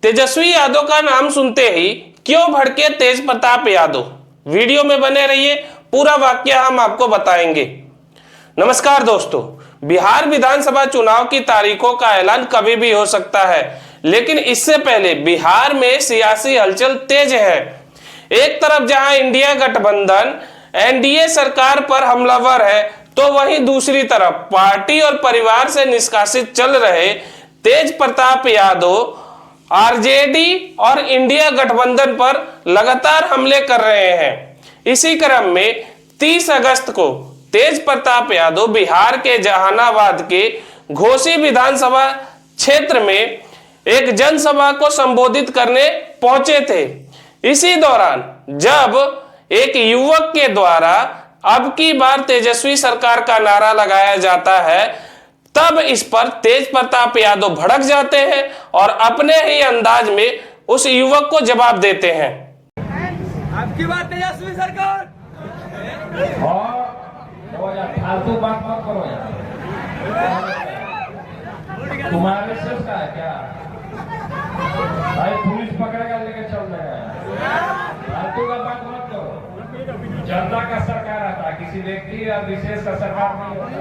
तेजस्वी यादव का नाम सुनते ही क्यों भड़के तेज प्रताप यादव? वीडियो में बने रहिए, पूरा वाक्य हम आपको बताएंगे। नमस्कार दोस्तों, बिहार विधानसभा चुनाव की तारीखों का ऐलान कभी भी हो सकता है, लेकिन इससे पहले बिहार में सियासी हलचल तेज है। एक तरफ जहां इंडिया गठबंधन एनडीए सरकार पर हमलावर है, तो वहीं दूसरी तरफ पार्टी और परिवार से निष्कासित चल रहे तेज प्रताप यादव आरजेडी और इंडिया गठबंधन पर लगातार हमले कर रहे हैं। इसी क्रम में 30 अगस्त को तेज प्रताप यादव बिहार के जहानाबाद के घोसी विधानसभा क्षेत्र में एक जनसभा को संबोधित करने पहुंचे थे। इसी दौरान जब एक युवक के द्वारा अब की बार तेजस्वी सरकार का नारा लगाया जाता है, तब इस पर तेज प्रताप यादव भड़क जाते हैं और अपने ही अंदाज में उस युवक को जवाब देते हैं। आपकी बात तेजस्वी सरकार और फालतू बात मत करो यार। तुम्हारे से है क्या भाई? पुलिस पकड़ेगा लेके चल जाएगा। फालतू का बात मत करो। जनता का सरकार आता है, किसी व्यक्ति या विशेष का सरकार नहीं होता।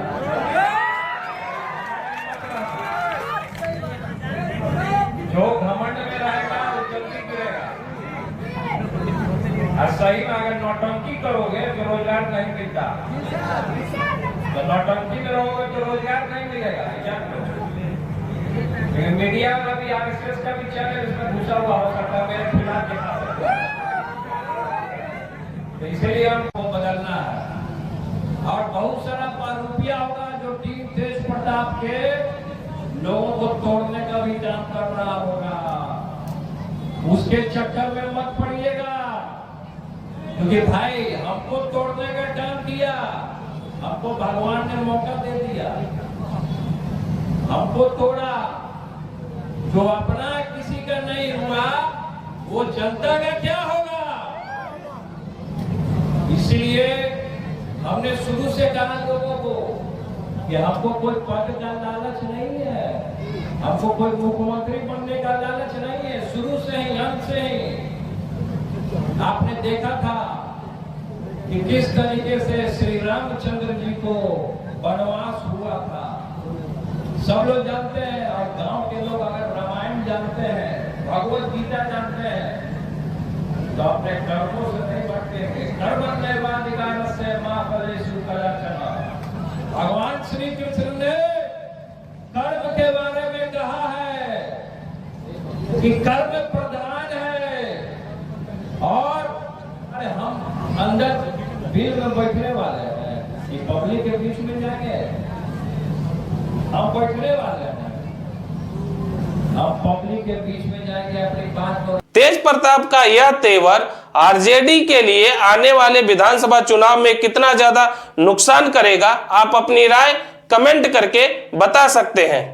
जो घमंड में रहेगा वो जल्दी गिरेगा। और सही में अगर नौटंकी करोगे तो रोजगार नहीं मिलता, तो नौटंकी में रहोगे तो रोजगार नहीं मिलेगा। मीडिया का भी आरएसएस का भी चैनल इसमें घुसा हुआ हो सकता है मेरे खिलाफ के साथ, तो इसलिए हमको बदलना है। और बहुत सारा पारूपिया होगा जो टीम तेज प्रताप के लोगों को तोड़ने का भी काम कर रहा होगा, उसके चक्कर में मत पड़िएगा। क्योंकि भाई हमको तोड़ने का काम दिया, हमको भगवान ने मौका दे दिया, हमको तोड़ा। जो अपना किसी का नहीं हुआ वो जनता का क्या होगा? इसलिए हमने शुरू से कहा लोगों को कि हमको कोई पद का लालच नहीं है, हमको कोई मुख्यमंत्री बनने का लालच नहीं है। शुरू से ही, अंत से ही आपने देखा था कि किस तरीके से श्री रामचंद्र जी को वनवास हुआ था, सब लोग जानते हैं। और गांव के लोग अगर रामायण जानते हैं, भगवत गीता जानते हैं, तो अपने कर्मों से नहीं बढ़ते हैं। कर्म नैवाधिकार से मां फलेषु कदाचन। भगवान श्री कृष्ण ने कर्म के बारे में कहा है कि कर्म प्रधान है। और अरे हम अंदर बिल में बैठने वाले हैं कि पब्लिक के बीच में जाके हम बैठने वाले हैं, हम पब्लिक के बीच में जाएंगे अपनी बात को। तेज प्रताप का यह तेवर आरजेडी के लिए आने वाले विधानसभा चुनाव में कितना ज्यादा नुकसान करेगा, आप अपनी राय कमेंट करके बता सकते हैं।